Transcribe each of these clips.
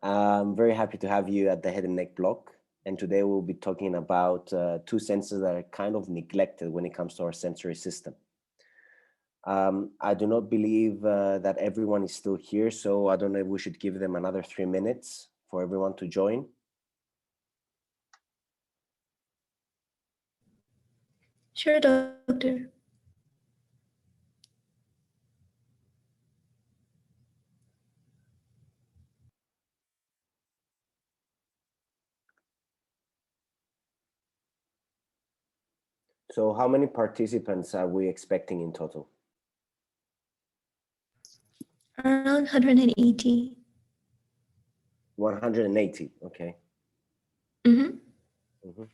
I'm very happy to have you at the Head and Neck block. And today we'll be talking about two senses that are kind of neglected when it comes to our sensory system. I do not believe that everyone is still here, so I don't know if we should give them another 3 minutes for everyone to join. Sure, doctor. So how many participants are we expecting in total? Around 180. 180, okay. Mm-hmm. Okay.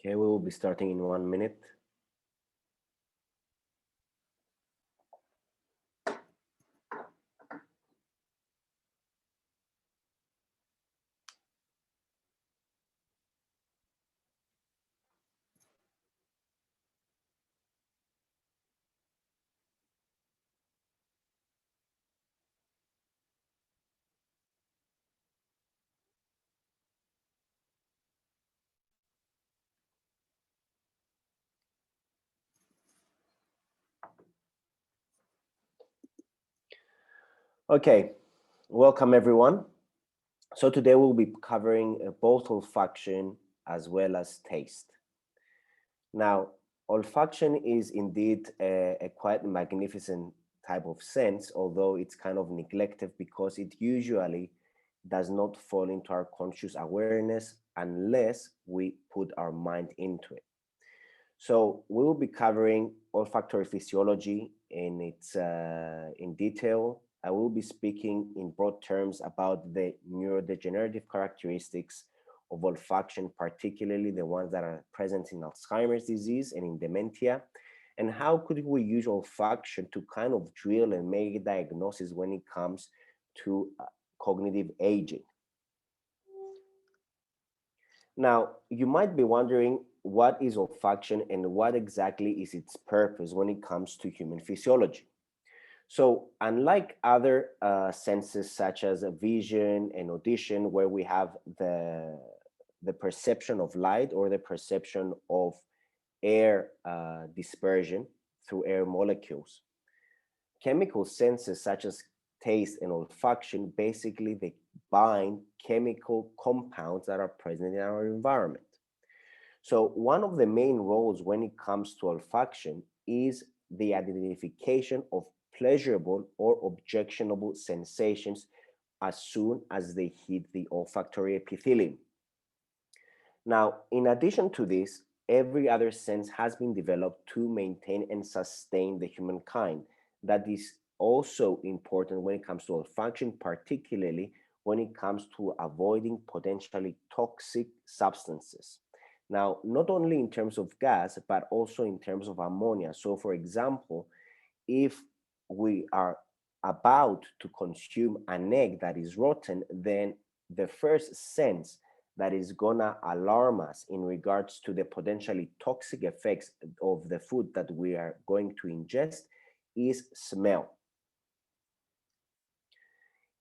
Okay, we will be starting in 1 minute. Okay, welcome everyone. So today we'll be covering both olfaction as well as taste. Now, olfaction is indeed a quite magnificent type of sense, although it's kind of neglected because it usually does not fall into our conscious awareness unless we put our mind into it. So we will be covering olfactory physiology in detail. I will be speaking in broad terms about the neurodegenerative characteristics of olfaction, particularly the ones that are present in Alzheimer's disease and in dementia, and how could we use olfaction to kind of drill and make a diagnosis when it comes to cognitive aging. Now, you might be wondering, what is olfaction and what exactly is its purpose when it comes to human physiology? So unlike other senses such as vision and audition, where we have the perception of light or the perception of air dispersion through air molecules, chemical senses such as taste and olfaction, basically they bind chemical compounds that are present in our environment. So one of the main roles when it comes to olfaction is the identification of pleasurable or objectionable sensations as soon as they hit the olfactory epithelium. Now, in addition to this, every other sense has been developed to maintain and sustain the humankind. That is also important when it comes to olfaction, particularly when it comes to avoiding potentially toxic substances. Now, not only in terms of gas, but also in terms of ammonia. So, for example, if we are about to consume an egg that is rotten, then the first sense that is gonna alarm us in regards to the potentially toxic effects of the food that we are going to ingest is smell.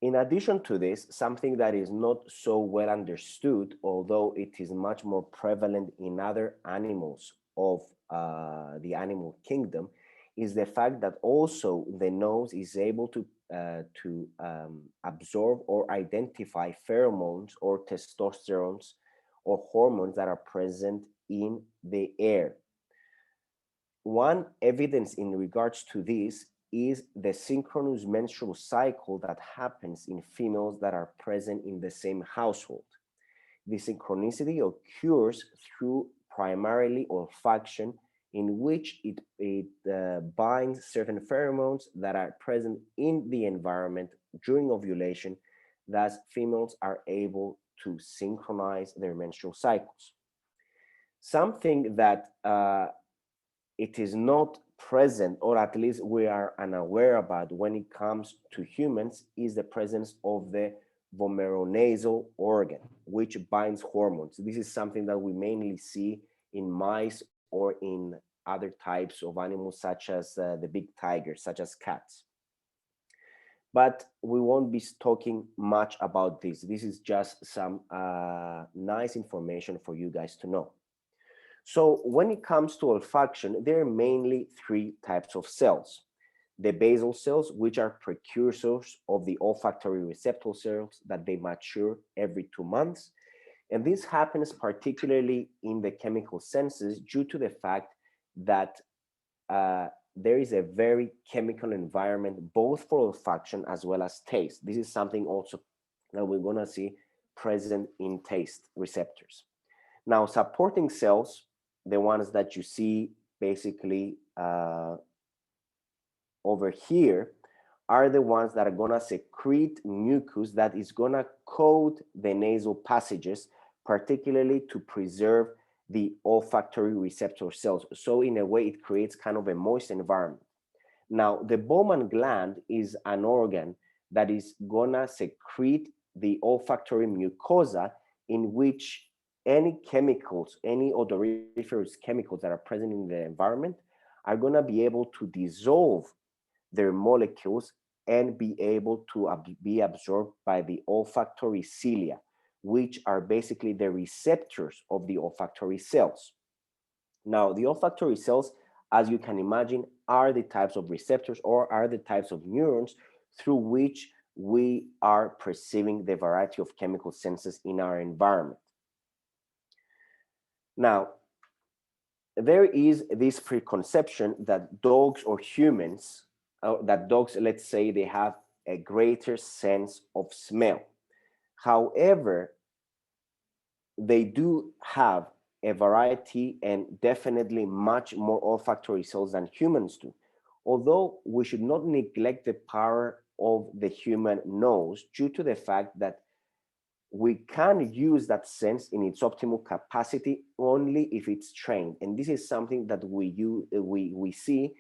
In addition to this, something that is not so well understood, although it is much more prevalent in other animals of the animal kingdom, is the fact that also the nose is able to absorb or identify pheromones or testosterones or hormones that are present in the air. One evidence in regards to this is the synchronous menstrual cycle that happens in females that are present in the same household. The synchronicity occurs through primarily olfaction, in which it binds certain pheromones that are present in the environment during ovulation. Thus, females are able to synchronize their menstrual cycles. Something that it is not present, or at least we are unaware about when it comes to humans, is the presence of the vomeronasal organ, which binds hormones. This is something that we mainly see in mice or in other types of animals, such as the big tigers, such as cats. But we won't be talking much about this. This is just some nice information for you guys to know. So when it comes to olfaction, there are mainly three types of cells. The basal cells, which are precursors of the olfactory receptor cells that they mature every 2 months. And this happens particularly in the chemical senses due to the fact that there is a very chemical environment, both for olfaction as well as taste. This is something also that we're gonna see present in taste receptors. Now, supporting cells, the ones that you see basically over here, are the ones that are gonna secrete mucus that is gonna coat the nasal passages, particularly to preserve the olfactory receptor cells. So in a way, it creates kind of a moist environment. Now, the Bowman gland is an organ that is gonna secrete the olfactory mucosa, in which any chemicals, any odoriferous chemicals that are present in the environment are gonna be able to dissolve their molecules and be able to be absorbed by the olfactory cilia, which are basically the receptors of the olfactory cells. Now, the olfactory cells, as you can imagine, are the types of receptors or are the types of neurons through which we are perceiving the variety of chemical senses in our environment. Now, there is this preconception that dogs or humans, that dogs, let's say, they have a greater sense of smell. However, they do have a variety and definitely much more olfactory cells than humans do. Although we should not neglect the power of the human nose due to the fact that we can use that sense in its optimal capacity only if it's trained. And this is something that we see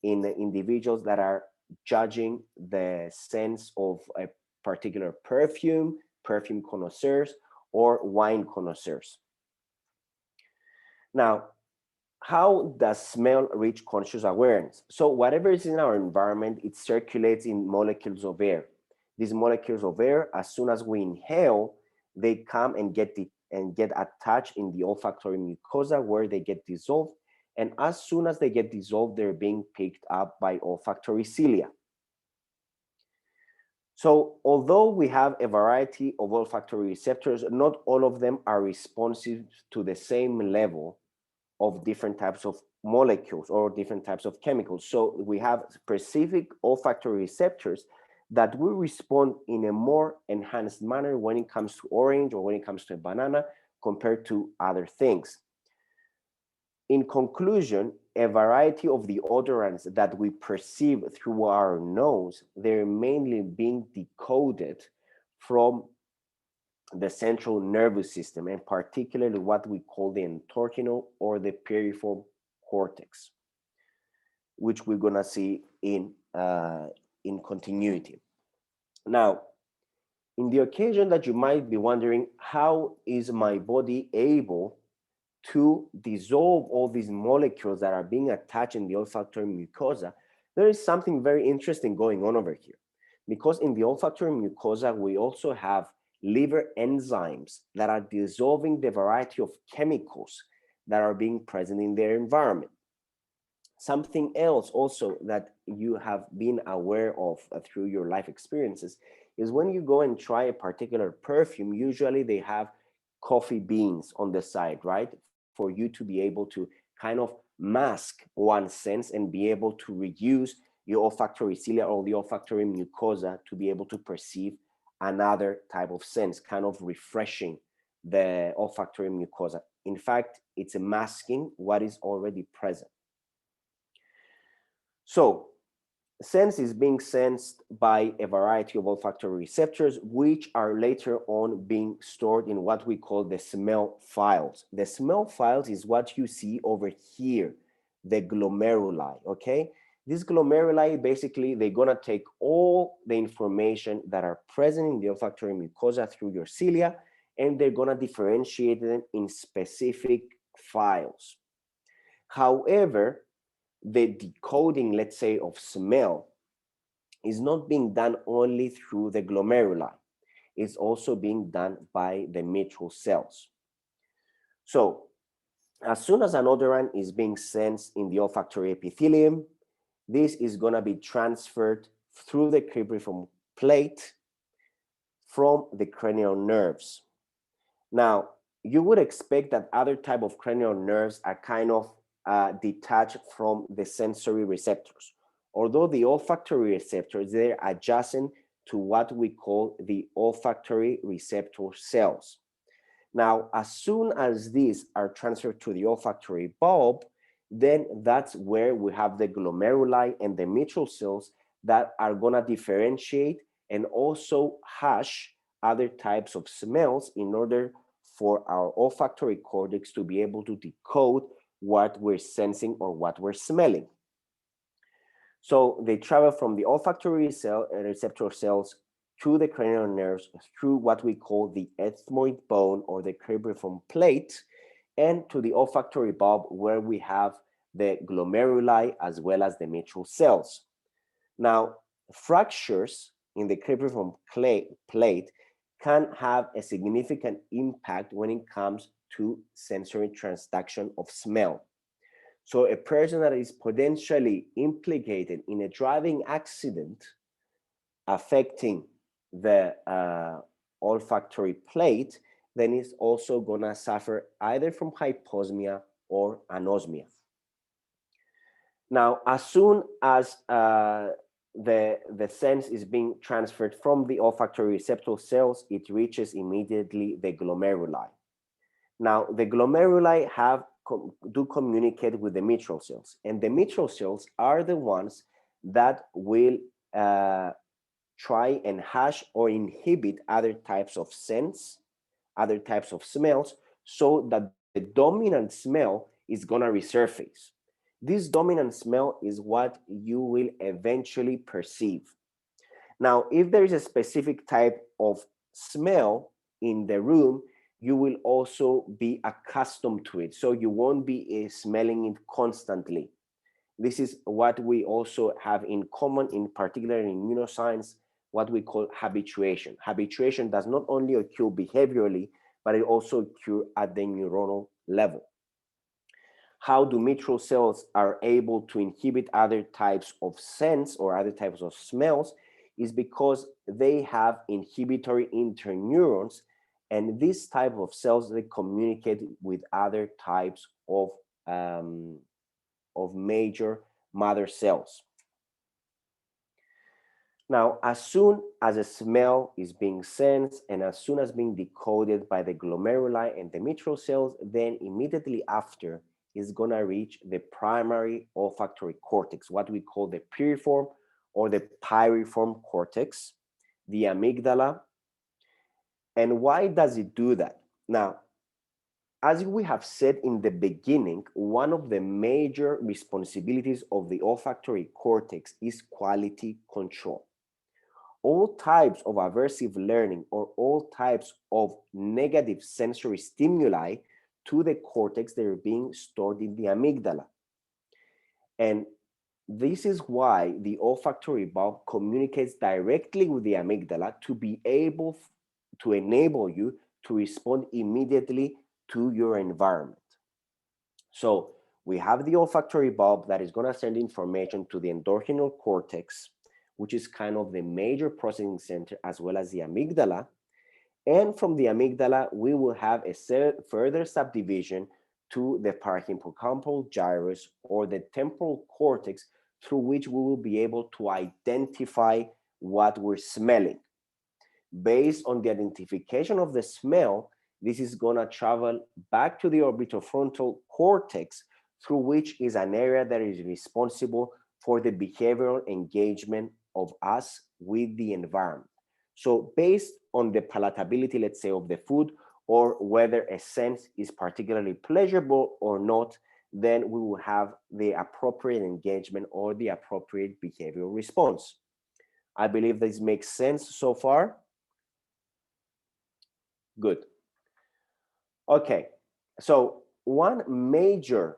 in the individuals that are judging the sense of a particular perfume connoisseurs, or wine connoisseurs. Now, how does smell reach conscious awareness? So whatever is in our environment, it circulates in molecules of air. These molecules of air, as soon as we inhale, they come and get attached in the olfactory mucosa, where they get dissolved. And as soon as they get dissolved, they're being picked up by olfactory cilia. So although we have a variety of olfactory receptors, not all of them are responsive to the same level of different types of molecules or different types of chemicals. So we have specific olfactory receptors that will respond in a more enhanced manner when it comes to orange or when it comes to a banana compared to other things. In conclusion, a variety of the odorants that we perceive through our nose, they're mainly being decoded from the central nervous system, and particularly what we call the entorhinal or the piriform cortex, which we're gonna see in continuity. Now, In the occasion that you might be wondering, how is my body able to dissolve all these molecules that are being attached in the olfactory mucosa, there is something very interesting going on over here. Because in the olfactory mucosa, we also have liver enzymes that are dissolving the variety of chemicals that are being present in their environment. Something else also that you have been aware of through your life experiences is when you go and try a particular perfume, usually they have coffee beans on the side, right? For you to be able to kind of mask one sense and be able to reduce your olfactory cilia or the olfactory mucosa to be able to perceive another type of sense, kind of refreshing the olfactory mucosa. In fact, it's masking what is already present. So sense is being sensed by a variety of olfactory receptors, which are later on being stored in what we call the smell files. The smell files is what you see over here, the glomeruli, okay? These glomeruli, basically, they're gonna take all the information that are present in the olfactory mucosa through your cilia, and they're gonna differentiate them in specific files. However, the decoding, let's say, of smell is not being done only through the glomeruli. It's also being done by the mitral cells. So as soon as an odorant is being sensed in the olfactory epithelium, this is going to be transferred through the cribriform plate from the cranial nerves. Now, you would expect that other type of cranial nerves are kind of detached from the sensory receptors. Although the olfactory receptors, they're adjacent to what we call the olfactory receptor cells. Now, as soon as these are transferred to the olfactory bulb, then that's where we have the glomeruli and the mitral cells that are gonna differentiate and also hash other types of smells in order for our olfactory cortex to be able to decode what we're sensing or what we're smelling. So they travel from the olfactory receptor cells to the cranial nerves through what we call the ethmoid bone or the cribriform plate, and to the olfactory bulb where we have the glomeruli as well as the mitral cells. Now, fractures in the cribriform plate can have a significant impact when it comes to sensory transduction of smell. So a person that is potentially implicated in a driving accident affecting the olfactory plate, then is also gonna suffer either from hyposmia or anosmia. Now, as soon as the sense is being transferred from the olfactory receptor cells, it reaches immediately the glomeruli. Now, the glomeruli do communicate with the mitral cells, and the mitral cells are the ones that will try and hash or inhibit other types of scents, other types of smells, so that the dominant smell is gonna resurface. This dominant smell is what you will eventually perceive. Now, if there is a specific type of smell in the room, you will also be accustomed to it. So you won't be smelling it constantly. This is what we also have in common, in particular in neuroscience, what we call habituation. Habituation does not only occur behaviorally, but it also occurs at the neuronal level. How do mitral cells are able to inhibit other types of scents or other types of smells is because they have inhibitory interneurons, and this type of cells, they communicate with other types of major mother cells. Now, as soon as a smell is being sensed and as soon as being decoded by the glomeruli and the mitral cells, then immediately after is gonna reach the primary olfactory cortex, what we call the piriform or the piriform cortex, the amygdala. And why does it do that? Now, as we have said in the beginning, one of the major responsibilities of the olfactory cortex is quality control. all types of aversive learning or all types of negative sensory stimuli to the cortex that are being stored in the amygdala. And this is why the olfactory bulb communicates directly with the amygdala to be able to enable you to respond immediately to your environment. So we have the olfactory bulb that is going to send information to the endocrine cortex, which is kind of the major processing center, as well as the amygdala. And from the amygdala, we will have a further subdivision to the parahippocampal gyrus or the temporal cortex, through which we will be able to identify what we're smelling. Based on the identification of the smell, this is going to travel back to the orbitofrontal cortex, through which is an area that is responsible for the behavioral engagement of us with the environment. So based on the palatability, let's say, of the food, or whether a sense is particularly pleasurable or not, then we will have the appropriate engagement or the appropriate behavioral response. I believe this makes sense so far. Good. Okay, so one major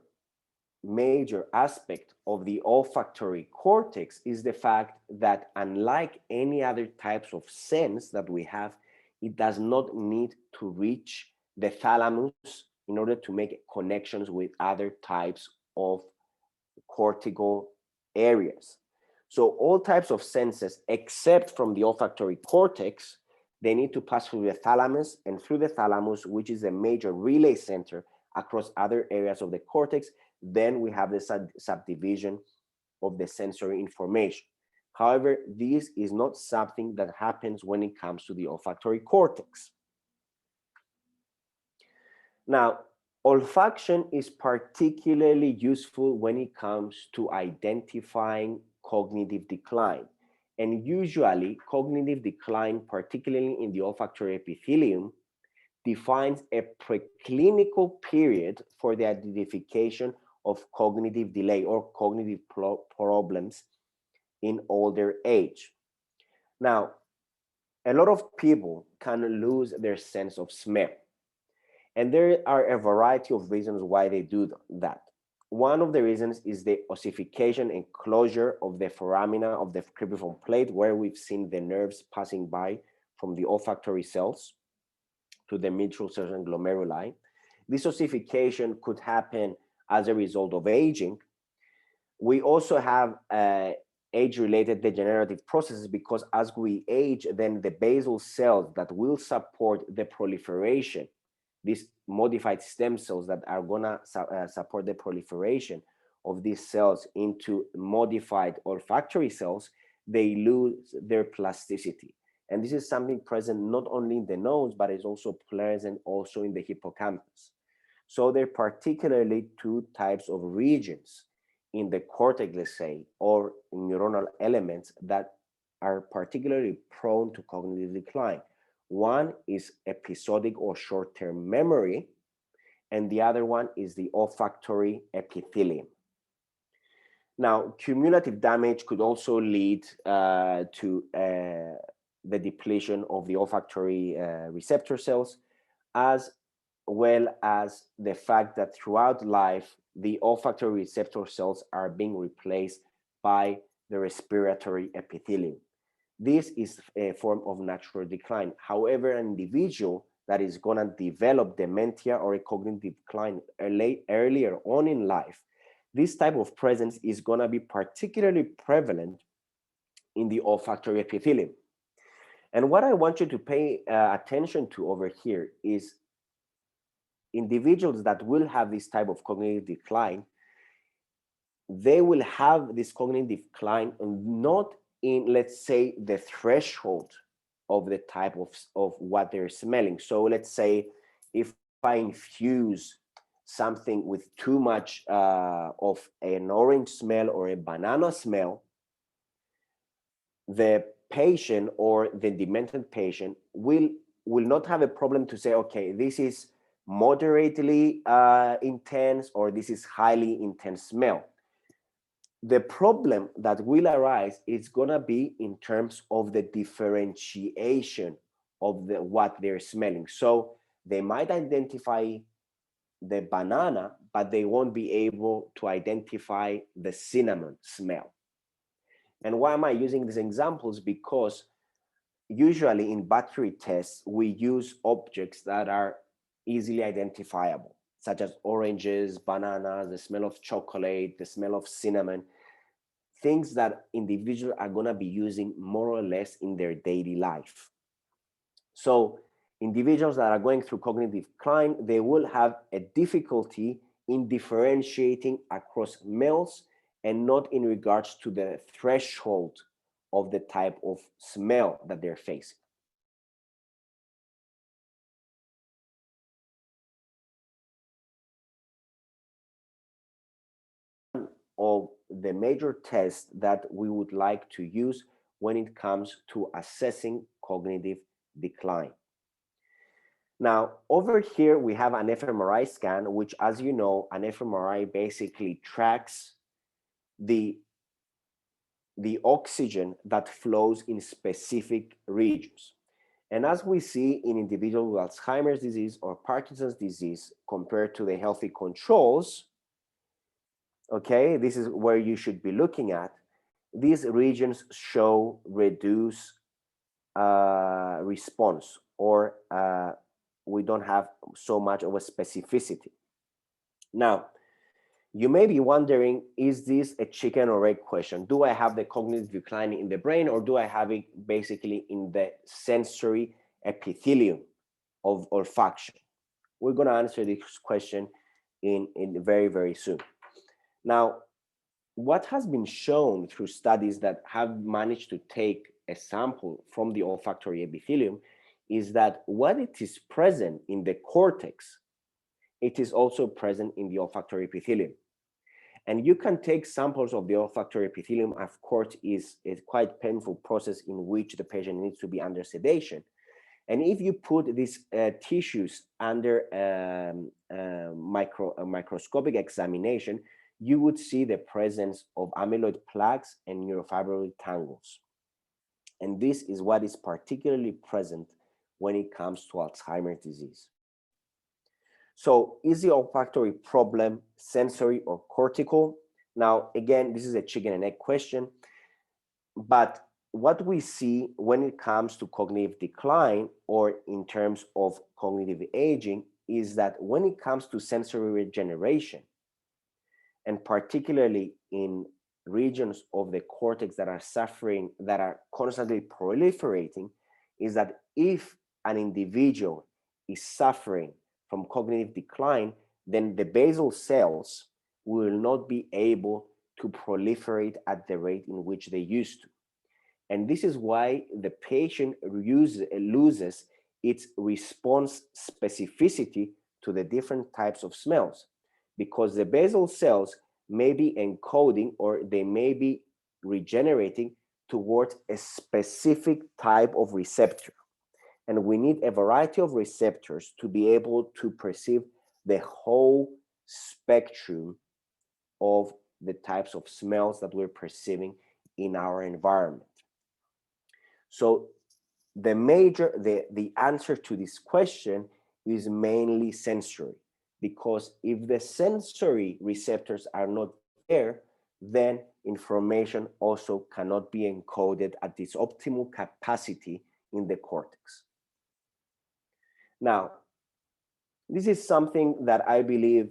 aspect of the olfactory cortex is the fact that, unlike any other types of sense that we have, it does not need to reach the thalamus in order to make connections with other types of cortical areas. So all types of senses, except from the olfactory cortex, they need to pass through the thalamus, and through the thalamus, which is a major relay center across other areas of the cortex, then we have the subdivision of the sensory information. However, this is not something that happens when it comes to the olfactory cortex. Now, olfaction is particularly useful when it comes to identifying cognitive decline. And usually, cognitive decline, particularly in the olfactory epithelium, defines a preclinical period for the identification of cognitive delay or cognitive problems in older age. Now, a lot of people can lose their sense of smell. And there are a variety of reasons why they do that. One of the reasons is the ossification and closure of the foramina of the cribriform plate, where we've seen the nerves passing by from the olfactory cells to the mitral cells and glomeruli. This ossification could happen as a result of aging. We also have age-related degenerative processes, because as we age, then the basal cells that will support the proliferation, these modified stem cells that are gonna support the proliferation of these cells into modified olfactory cells, they lose their plasticity. And this is something present not only in the nose, but is also present also in the hippocampus. So there are particularly two types of regions in the cortex, let's say, or neuronal elements that are particularly prone to cognitive decline. One is episodic or short-term memory, and the other one is the olfactory epithelium. Now, cumulative damage could also lead to the depletion of the olfactory receptor cells, as well as the fact that throughout life, the olfactory receptor cells are being replaced by the respiratory epithelium. This is a form of natural decline. However, an individual that is going to develop dementia or a cognitive decline earlier on in life, this type of presence is going to be particularly prevalent in the olfactory epithelium. And what I want you to pay attention to over here is individuals that will have this type of cognitive decline, they will have this cognitive decline not in, let's say, the threshold of the type of what they're smelling. So let's say if I infuse something with too much of an orange smell or a banana smell, the patient or the demented patient will not have a problem to say, okay, this is moderately intense or this is highly intense smell. The problem that will arise is gonna be in terms of the differentiation of what they're smelling. So they might identify the banana, but they won't be able to identify the cinnamon smell. And why am I using these examples? Because usually in battery tests, we use objects that are easily identifiable, such as oranges, bananas, the smell of chocolate, the smell of cinnamon, things that individuals are going to be using more or less in their daily life. So individuals that are going through cognitive decline, they will have a difficulty in differentiating across smells and not in regards to the threshold of the type of smell that they're facing. Of the major tests that we would like to use when it comes to assessing cognitive decline. Now, over here, we have an fMRI scan, which, as you know, an fMRI basically tracks the oxygen that flows in specific regions. And as we see in individuals with Alzheimer's disease or Parkinson's disease compared to the healthy controls, okay, this is where you should be looking at. These regions show reduced response, or we don't have so much of a specificity. Now, you may be wondering, is this a chicken or egg question? Do I have the cognitive decline in the brain, or do I have it basically in the sensory epithelium of olfaction? We're going to answer this question in very, very soon. Now, what has been shown through studies that have managed to take a sample from the olfactory epithelium is that what it is present in the cortex, it is also present in the olfactory epithelium. And you can take samples of the olfactory epithelium. Of course, is a quite painful process in which the patient needs to be under sedation. And if you put these tissues under microscopic examination, you would see the presence of amyloid plaques and neurofibrillary tangles. And this is what is particularly present when it comes to Alzheimer's disease. So is the olfactory problem sensory or cortical? Now, again, this is a chicken and egg question, but what we see when it comes to cognitive decline or in terms of cognitive aging is that when it comes to sensory regeneration, and particularly in regions of the cortex that are suffering, that are constantly proliferating, is that if an individual is suffering from cognitive decline, then the basal cells will not be able to proliferate at the rate in which they used to. And this is why the patient loses its response specificity to the different types of smells, because the basal cells may be encoding or they may be regenerating towards a specific type of receptor. And we need a variety of receptors to be able to perceive the whole spectrum of the types of smells that we're perceiving in our environment. So the answer to this question is mainly sensory, because if the sensory receptors are not there, then information also cannot be encoded at this optimal capacity in the cortex. Now, this is something that I believe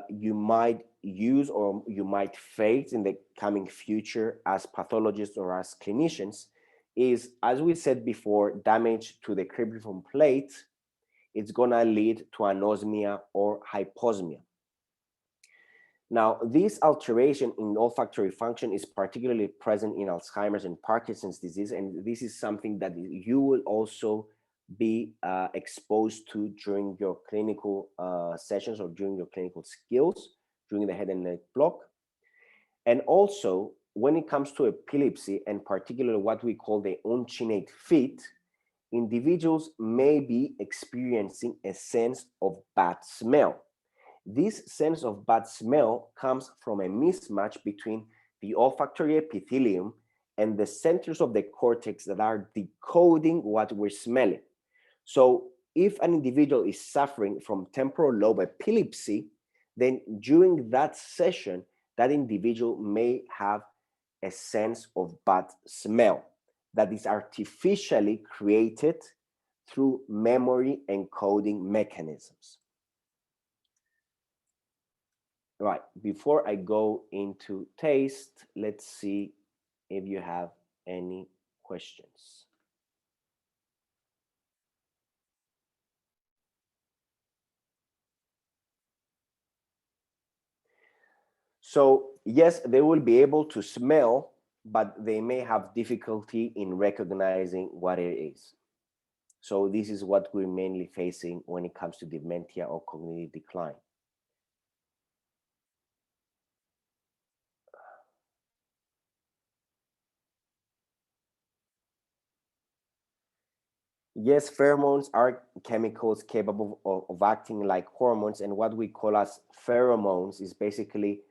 you might use or you might face in the coming future as pathologists or as clinicians, is, as we said before, damage to the cribriform plate. It's gonna lead to anosmia or hyposmia. Now, this alteration in olfactory function is particularly present in Alzheimer's and Parkinson's disease, and this is something that you will also be exposed to during your clinical sessions or during your clinical skills, during the head and neck block. And also, when it comes to epilepsy, and particularly what we call the uncinate fit, individuals may be experiencing a sense of bad smell. This sense of bad smell comes from a mismatch between the olfactory epithelium, and the centers of the cortex that are decoding what we're smelling. So if an individual is suffering from temporal lobe epilepsy, then during that session, that individual may have a sense of bad smell that is artificially created through memory encoding mechanisms. Right, before I go into taste, let's see if you have any questions. So yes, they will be able to smell, but they may have difficulty in recognizing what it is. So this is what we're mainly facing when it comes to dementia or cognitive decline. Yes, pheromones are chemicals capable of acting like hormones, and what we call as pheromones is basically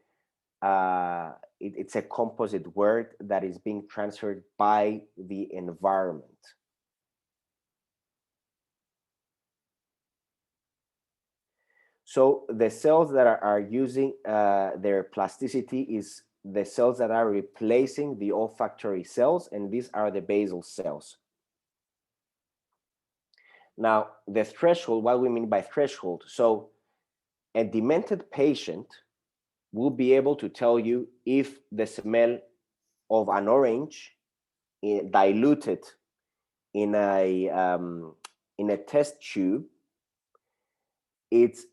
it's a composite word that is being transferred by the environment. So the cells that are using their plasticity is the cells that are replacing the olfactory cells, and these are the basal cells. Now, the threshold, what we mean by threshold, so a demented patient will be able to tell you if the smell of an orange diluted in a test tube, it's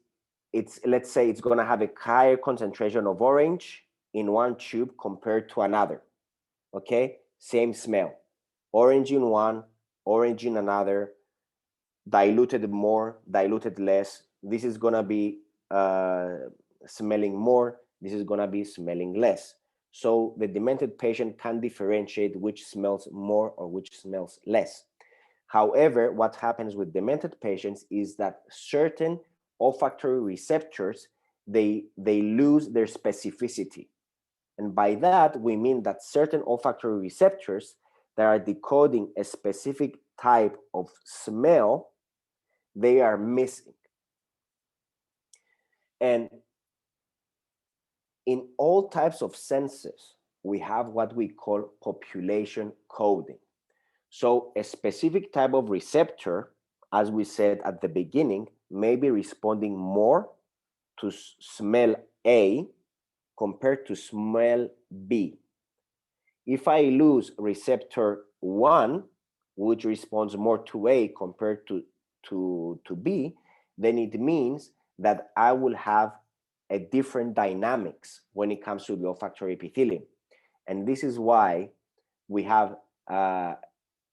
let's say it's going to have a higher concentration of orange in one tube compared to another. Okay, same smell, orange in one, orange in another, diluted more, diluted less. This is going to be smelling more, this is going to be smelling less. So the demented patient can differentiate which smells more or which smells less. However, what happens with demented patients is that certain olfactory receptors, they lose their specificity. And by that, we mean that certain olfactory receptors that are decoding a specific type of smell, they are missing. And in all types of senses, we have what we call population coding. So a specific type of receptor, as we said at the beginning, may be responding more to smell A compared to smell B. If I lose receptor 1, which responds more to A compared to B, then it means that I will have a different dynamics when it comes to the olfactory epithelium. And this is why we have a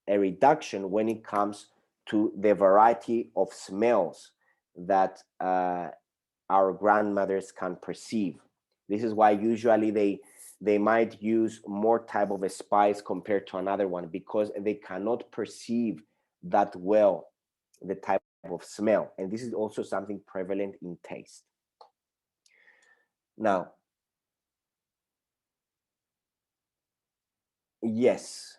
reduction when it comes to the variety of smells that our grandmothers can perceive. This is why usually they might use more type of a spice compared to another one, because they cannot perceive that well the type of smell. And this is also something prevalent in taste. Now, yes.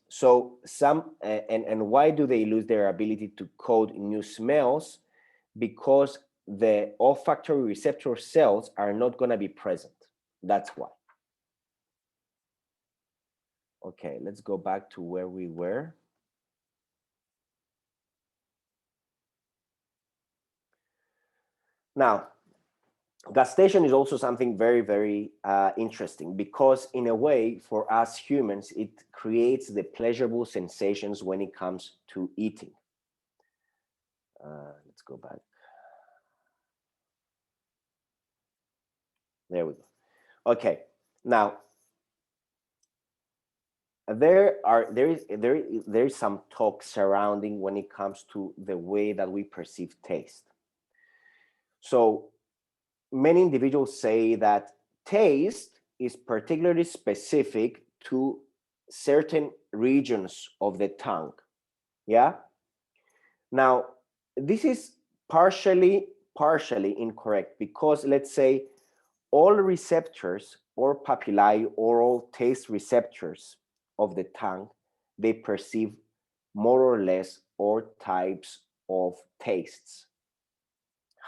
So some and why do they lose their ability to code new smells? Because the olfactory receptor cells are not going to be present. That's why. Okay, let's go back to where we were. Now, gustation is also something very, very interesting, because in a way, for us humans, it creates the pleasurable sensations when it comes to eating. Let's go back. There we go. Okay, now there is some talk surrounding when it comes to the way that we perceive taste. So many individuals say that taste is particularly specific to certain regions of the tongue. Yeah. Now, this is partially incorrect, because let's say all receptors or papillae, oral taste receptors of the tongue, they perceive more or less all types of tastes.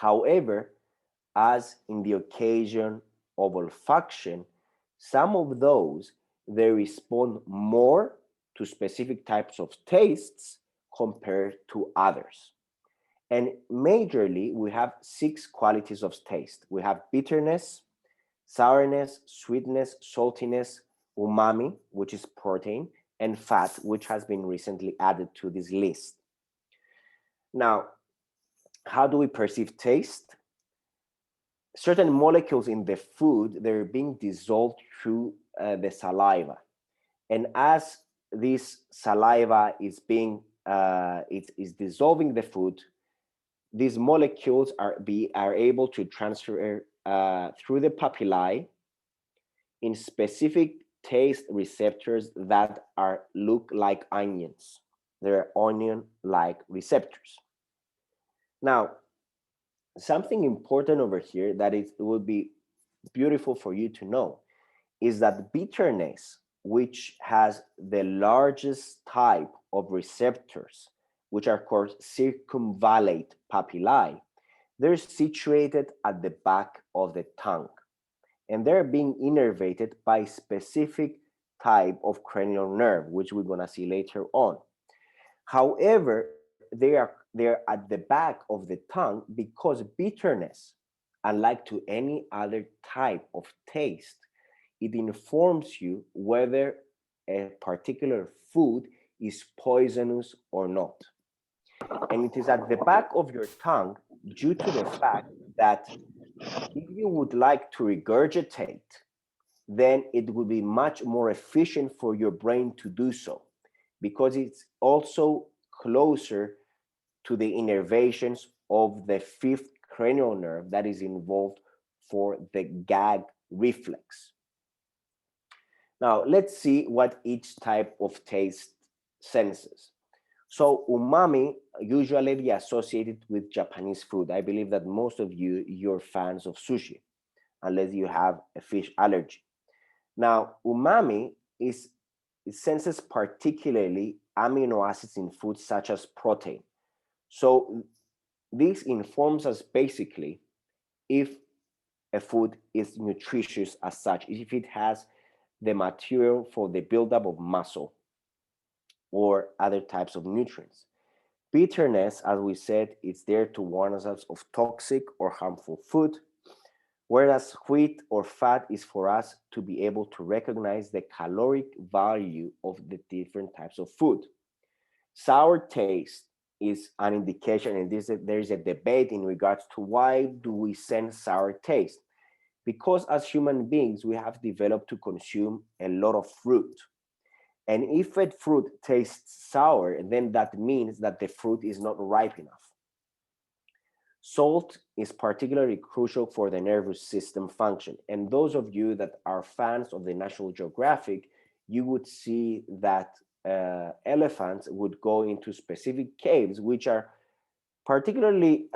However, as in the occasion of olfaction, some of those they respond more to specific types of tastes compared to others. And majorly, we have 6 qualities of taste. We have bitterness, sourness, sweetness, saltiness, umami, which is protein, and fat, which has been recently added to this list. Now, how do we perceive taste? Certain molecules in the food, they're being dissolved through the saliva. And as this saliva is being, it is dissolving the food, these molecules are able to transfer through the papillae in specific taste receptors that look like onions. They're onion-like receptors. Now, something important over here that it would be beautiful for you to know is that bitterness, which has the largest type of receptors, which are called circumvallate papillae, they're situated at the back of the tongue, and they're being innervated by specific type of cranial nerve, which we're going to see later on. However, they're at the back of the tongue because bitterness, unlike to any other type of taste, it informs you whether a particular food is poisonous or not. And it is at the back of your tongue due to the fact that if you would like to regurgitate, then it would be much more efficient for your brain to do so, because it's also closer to the innervations of the fifth cranial nerve that is involved for the gag reflex. Now, let's see what each type of taste senses. So umami usually be associated with Japanese food. I believe that most of you're fans of sushi, unless you have a fish allergy. Now, umami it senses particularly amino acids in foods such as protein. So this informs us basically if a food is nutritious as such, if it has the material for the buildup of muscle or other types of nutrients. Bitterness, as we said, is there to warn us of toxic or harmful food, whereas sweet or fat is for us to be able to recognize the caloric value of the different types of food. Sour taste is an indication, and there is a debate in regards to why do we sense sour taste. Because as human beings, we have developed to consume a lot of fruit. And if a fruit tastes sour, then that means that the fruit is not ripe enough. Salt is particularly crucial for the nervous system function. And those of you that are fans of the National Geographic, you would see that elephants would go into specific caves, which are particularly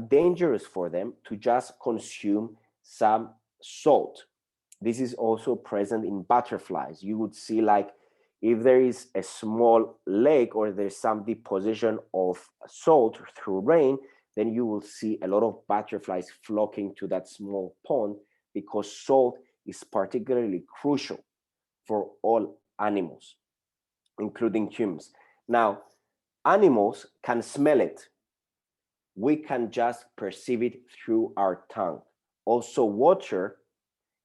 dangerous for them to just consume some salt. This is also present in butterflies. You would see, like, if there is a small lake or there's some deposition of salt through rain, then you will see a lot of butterflies flocking to that small pond, because salt is particularly crucial for all animals, including humans. Now, animals can smell it. We can just perceive it through our tongue. Also, water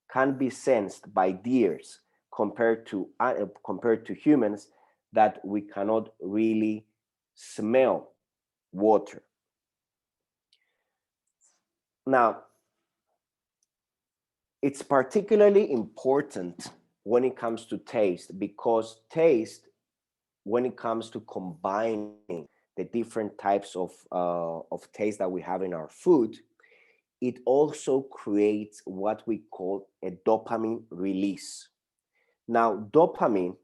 can be sensed by deers compared to humans, that we cannot really smell water. Now, it's particularly important when it comes to taste, because taste, when it comes to combining the different types of taste that we have in our food, it also creates what we call a dopamine release. Now, dopamine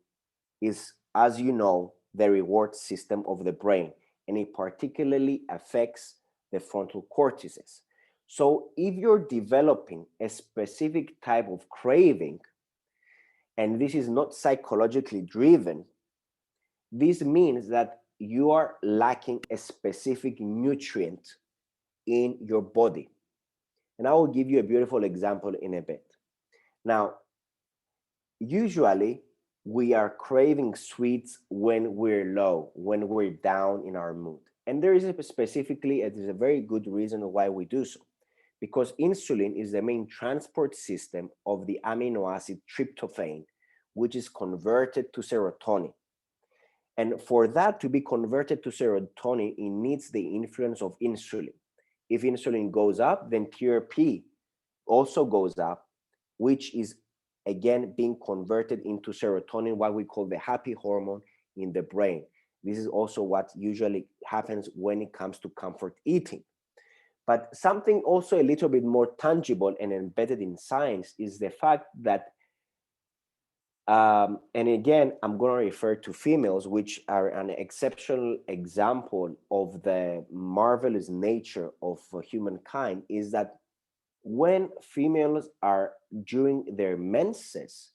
is, as you know, the reward system of the brain, and it particularly affects the frontal cortices. So if you're developing a specific type of craving, and this is not psychologically driven, this means that you are lacking a specific nutrient in your body. And I will give you a beautiful example in a bit. Now, usually we are craving sweets when we're low, when we're down in our mood. And there is specifically, it is a very good reason why we do so. Because insulin is the main transport system of the amino acid tryptophan, which is converted to serotonin. And for that to be converted to serotonin, it needs the influence of insulin. If insulin goes up, then TRP also goes up, which is again being converted into serotonin, what we call the happy hormone in the brain. This is also what usually happens when it comes to comfort eating. But something also a little bit more tangible and embedded in science is the fact that, and again, I'm going to refer to females, which are an exceptional example of the marvelous nature of humankind, is that when females are during their menses,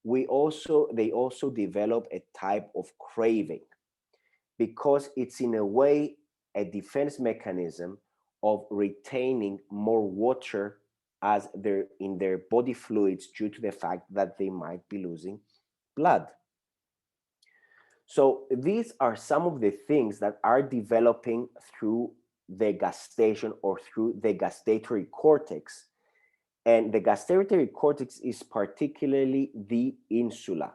they also develop a type of craving, because it's in a way a defense mechanism of retaining more water as they're in their body fluids due to the fact that they might be losing blood. So these are some of the things that are developing through the gustation or through the gustatory cortex. And the gustatory cortex is particularly the insula.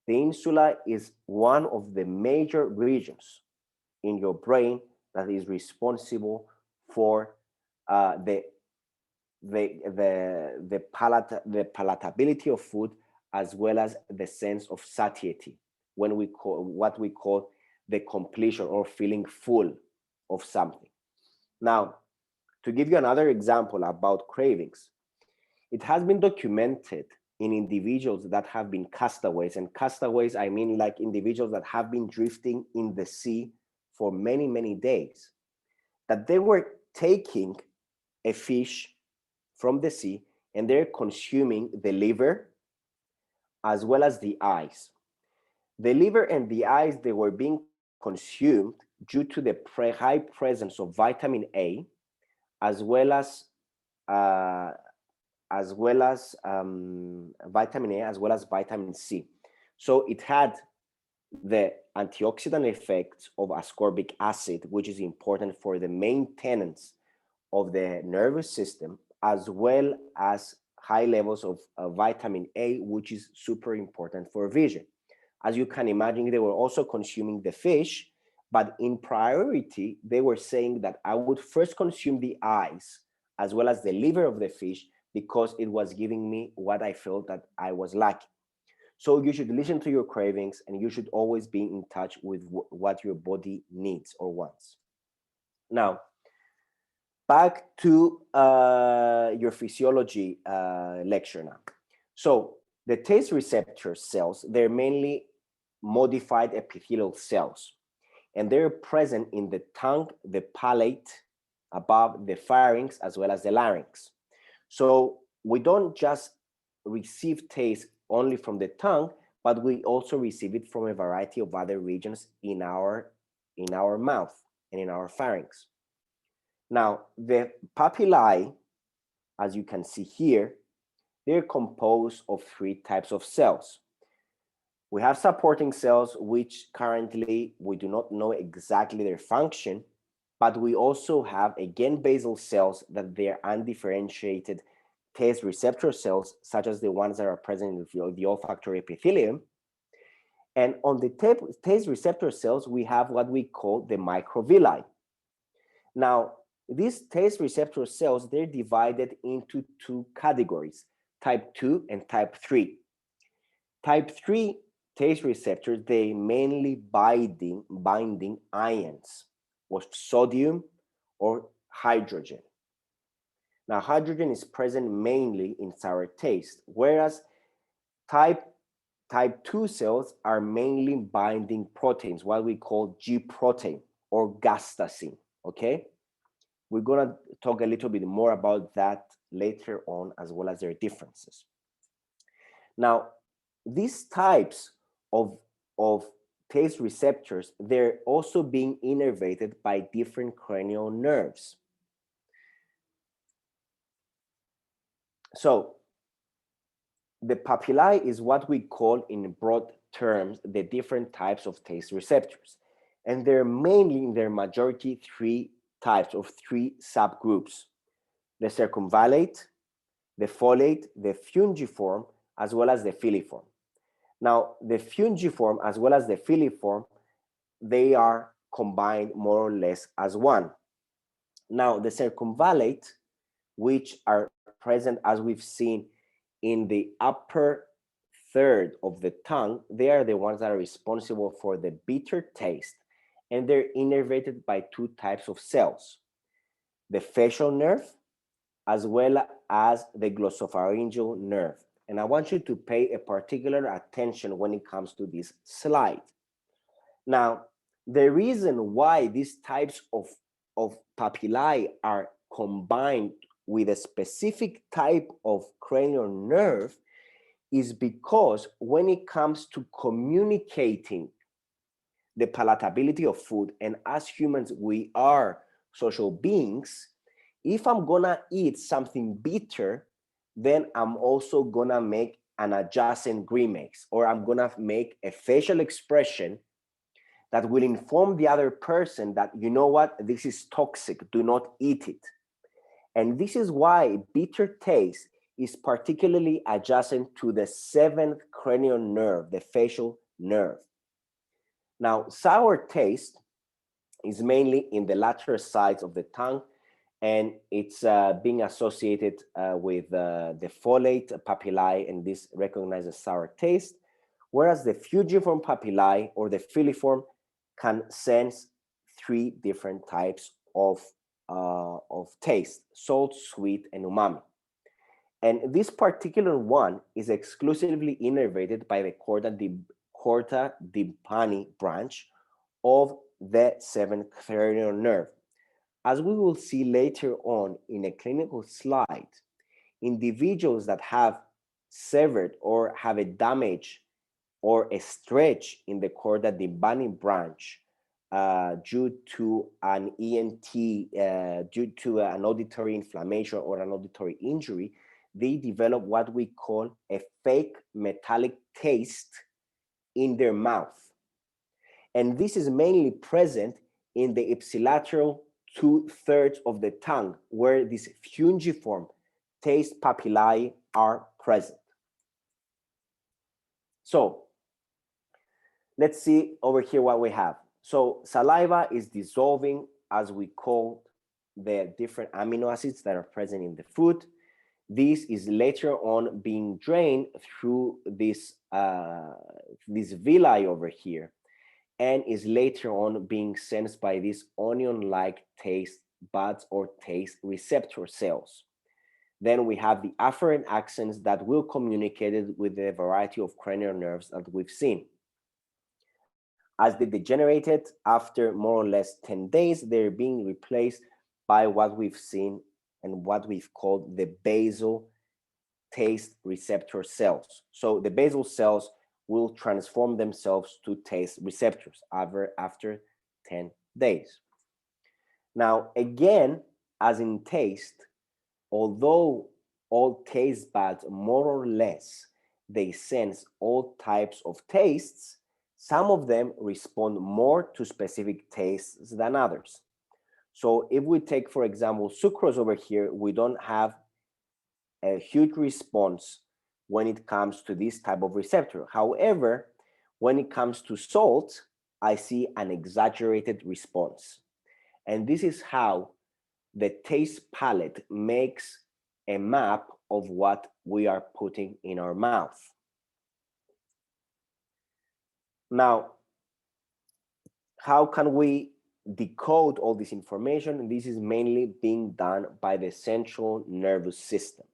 The insula is one of the major regions in your brain that is responsible for the palatability of food, as well as the sense of satiety, when we call what we call the completion or feeling full of something. Now, to give you another example about cravings, it has been documented in individuals that have been castaways, and castaways, I mean like individuals that have been drifting in the sea for many, many days, that they were taking a fish from the sea and they're consuming the liver as well as the eyes. The liver and the eyes, they were being consumed due to the high presence of vitamin A, as well as vitamin A, as well as vitamin C. So it had the antioxidant effects of ascorbic acid, which is important for the maintenance of the nervous system, as well as high levels of vitamin A, which is super important for vision. As you can imagine, they were also consuming the fish, but in priority, they were saying that I would first consume the eyes as well as the liver of the fish, because it was giving me what I felt that I was lacking. So you should listen to your cravings, and you should always be in touch with what your body needs or wants. Now, back to your physiology lecture now. So the taste receptor cells, they're mainly modified epithelial cells, and they're present in the tongue, the palate, above the pharynx, as well as the larynx. So we don't just receive taste only from the tongue, but we also receive it from a variety of other regions in our mouth and in our pharynx. Now, the papillae, as you can see here, they're composed of 3 types of cells. We have supporting cells, which currently we do not know exactly their function, but we also have, again, basal cells that they're undifferentiated taste receptor cells, such as the ones that are present in the olfactory epithelium. And on the taste receptor cells, we have what we call the microvilli. Now, these taste receptor cells, they're divided into 2 categories, type 2 and type 3. Type 3 taste receptors, they mainly binding ions of sodium or hydrogen. Now, hydrogen is present mainly in sour taste, whereas type 2 cells are mainly binding proteins, what we call G protein or gustacin, okay? We're going to talk a little bit more about that later on, as well as their differences. Now, these types of taste receptors, they're also being innervated by different cranial nerves. So the papillae is what we call, in broad terms, the different types of taste receptors. And they're mainly, in their majority, three types of three subgroups: the circumvallate, the folate, the fungiform, as well as the filiform. Now, the fungiform as well as the filiform, they are combined more or less as one. Now, the circumvallate, which are present, as we've seen, in the upper third of the tongue, they are the ones that are responsible for the bitter taste, and they're innervated by two types of cells: the facial nerve as well as the glossopharyngeal nerve. And I want you to pay a particular attention when it comes to this slide. Now, the reason why these types of papillae are combined with a specific type of cranial nerve is because when it comes to communicating the palatability of food, and as humans, we are social beings, if I'm gonna eat something bitter, then I'm also gonna make an adjacent grimace, or I'm gonna make a facial expression that will inform the other person that, you know what, this is toxic, do not eat it. And this is why bitter taste is particularly adjacent to the seventh cranial nerve, the facial nerve. Now, sour taste is mainly in the lateral sides of the tongue, and it's being associated with the folate papillae, and this recognizes sour taste, whereas the fugiform papillae or the filiform can sense three different types of taste: salt, sweet, and umami. And this particular one is exclusively innervated by the corda tympani branch of the seventh cranial nerve. As we will see later on in a clinical slide, individuals that have severed or have a damage or a stretch in the corda tympani branch due to an ENT, due to an auditory inflammation or an auditory injury, they develop what we call a fake metallic taste in their mouth. And this is mainly present in the ipsilateral 2/3 of the tongue, where these fungiform taste papillae are present. So let's see over here what we have. So saliva is dissolving, as we call, the different amino acids that are present in the food. This is later on being drained through this villi over here, and is later on being sensed by these onion-like taste buds or taste receptor cells. Then we have the afferent axons that will communicate it with the variety of cranial nerves that we've seen. As they degenerated, after more or less 10 days, they're being replaced by what we've seen and what we've called the basal taste receptor cells. So the basal cells will transform themselves to taste receptors after 10 days. Now, again, as in taste, although all taste buds more or less, they sense all types of tastes, some of them respond more to specific tastes than others. So if we take, for example, sucrose over here, we don't have a huge response when it comes to this type of receptor. However, when it comes to salt, I see an exaggerated response. And this is how the taste palette makes a map of what we are putting in our mouth. Now, how can we decode all this information? And this is mainly being done by the central nervous system.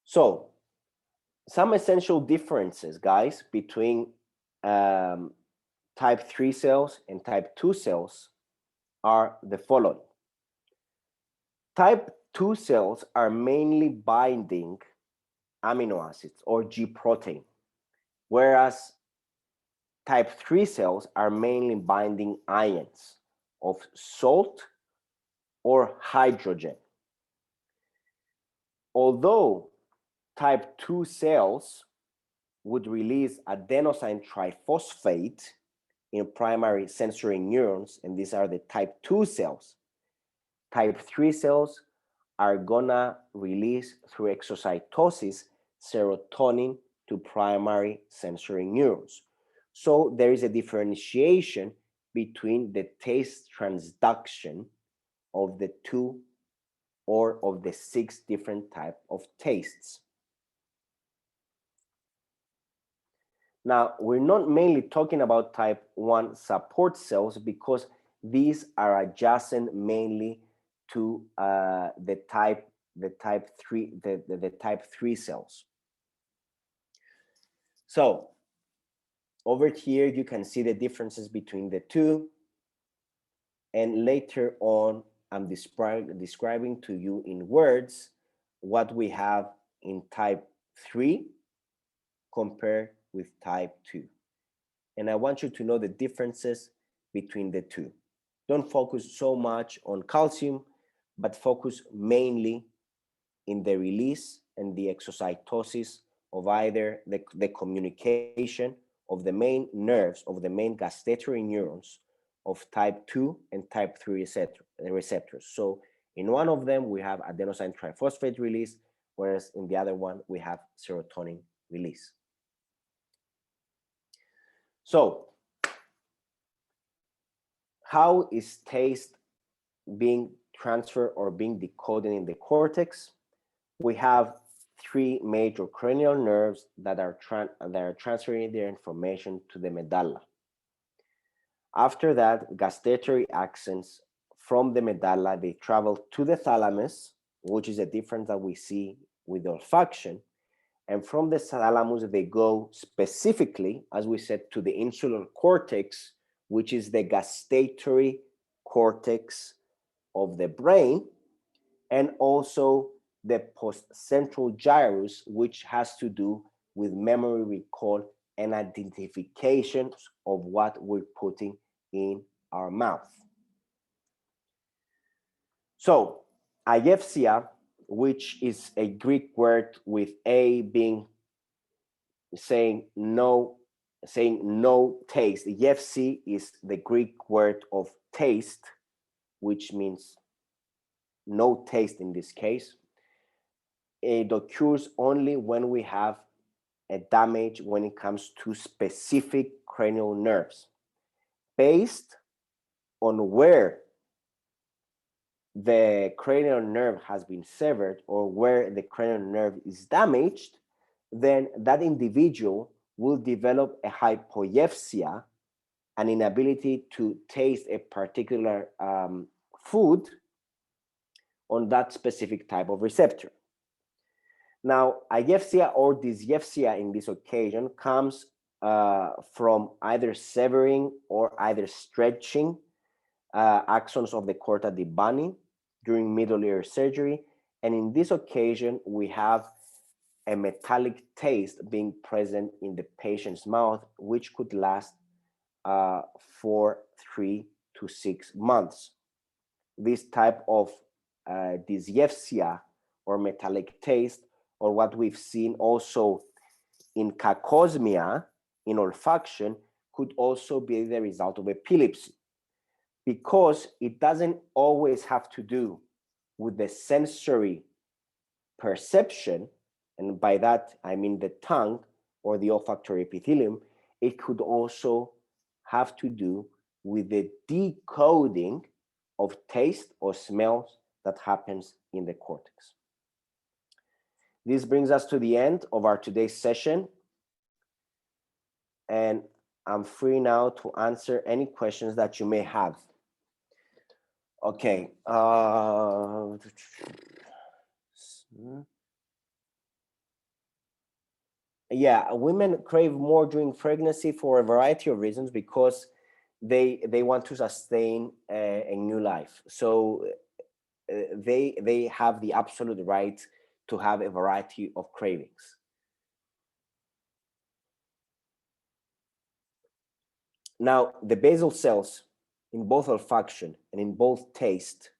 So, some essential differences, guys, between type 3 cells and type 2 cells are the following. Type 2 cells are mainly binding amino acids or G protein, whereas type 3 cells are mainly binding ions of salt or hydrogen. Although type 2 cells would release adenosine triphosphate in primary sensory neurons, and these are the type 2 cells, type 3 cells are gonna release through exocytosis serotonin to primary sensory neurons. So there is a differentiation between the taste transduction of the 2 or of the 6 different type of tastes. Now, we're not mainly talking about type 1 support cells because these are adjacent mainly to the type 3 cells. So over here you can see the differences between the two, and later on I'm describing to you in words what we have in type 3 compared with type 2. And I want you to know the differences between the two. Don't focus so much on calcium, but focus mainly in the release and the exocytosis of either the communication of the main nerves, of the main gustatory neurons of type 2 and type 3 receptors. So in one of them, we have adenosine triphosphate release, whereas in the other one, we have serotonin release. So how is taste being transferred or being decoded in the cortex? We have 3 major cranial nerves that are transferring their information to the medulla. After that, gustatory axons from the medulla, they travel to the thalamus, which is a difference that we see with olfaction. And from the thalamus, they go specifically, as we said, to the insular cortex, which is the gustatory cortex of the brain, and also the postcentral gyrus, which has to do with memory recall and identification of what we're putting in our mouth. So aephsia, which is a Greek word with a being saying no taste. Aephsi is the Greek word of taste, which means no taste in this case. It occurs only when we have a damage when it comes to specific cranial nerves. Based on where the cranial nerve has been severed or where the cranial nerve is damaged, then that individual will develop a hypoephsia, an inability to taste a particular food on that specific type of receptor. Now, aephsia or dysephsia in this occasion comes from either severing or either stretching axons of the corta di Bani during middle ear surgery. And in this occasion, we have a metallic taste being present in the patient's mouth, which could last for 3 to 6 months. This type of dysephsia or metallic taste, or what we've seen also in cacosmia, in olfaction, could also be the result of epilepsy, because it doesn't always have to do with the sensory perception, and by that I mean the tongue or the olfactory epithelium. It could also have to do with the decoding of taste or smells that happens in the cortex. This brings us to the end of our today's session, and I'm free now to answer any questions that you may have. Okay. Yeah, women crave more during pregnancy for a variety of reasons, because they want to sustain a new life. So they have the absolute right to have a variety of cravings. Now, the basal cells in both olfaction and in both taste,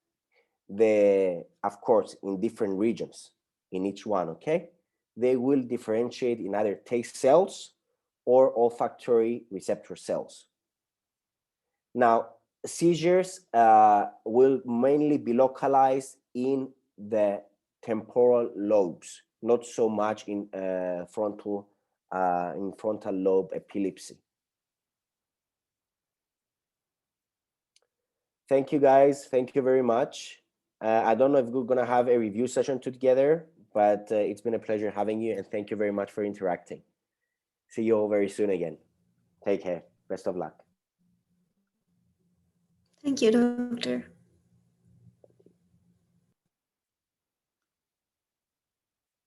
of course, in different regions in each one, okay? They will differentiate in either taste cells or olfactory receptor cells. Now, seizures will mainly be localized in the temporal lobes, not so much in frontal lobe epilepsy. Thank you, guys. Thank you very much. I don't know if we're gonna have a review session together, but it's been a pleasure having you, and thank you very much for interacting. See you all very soon again. Take care. Best of luck. Thank you, doctor.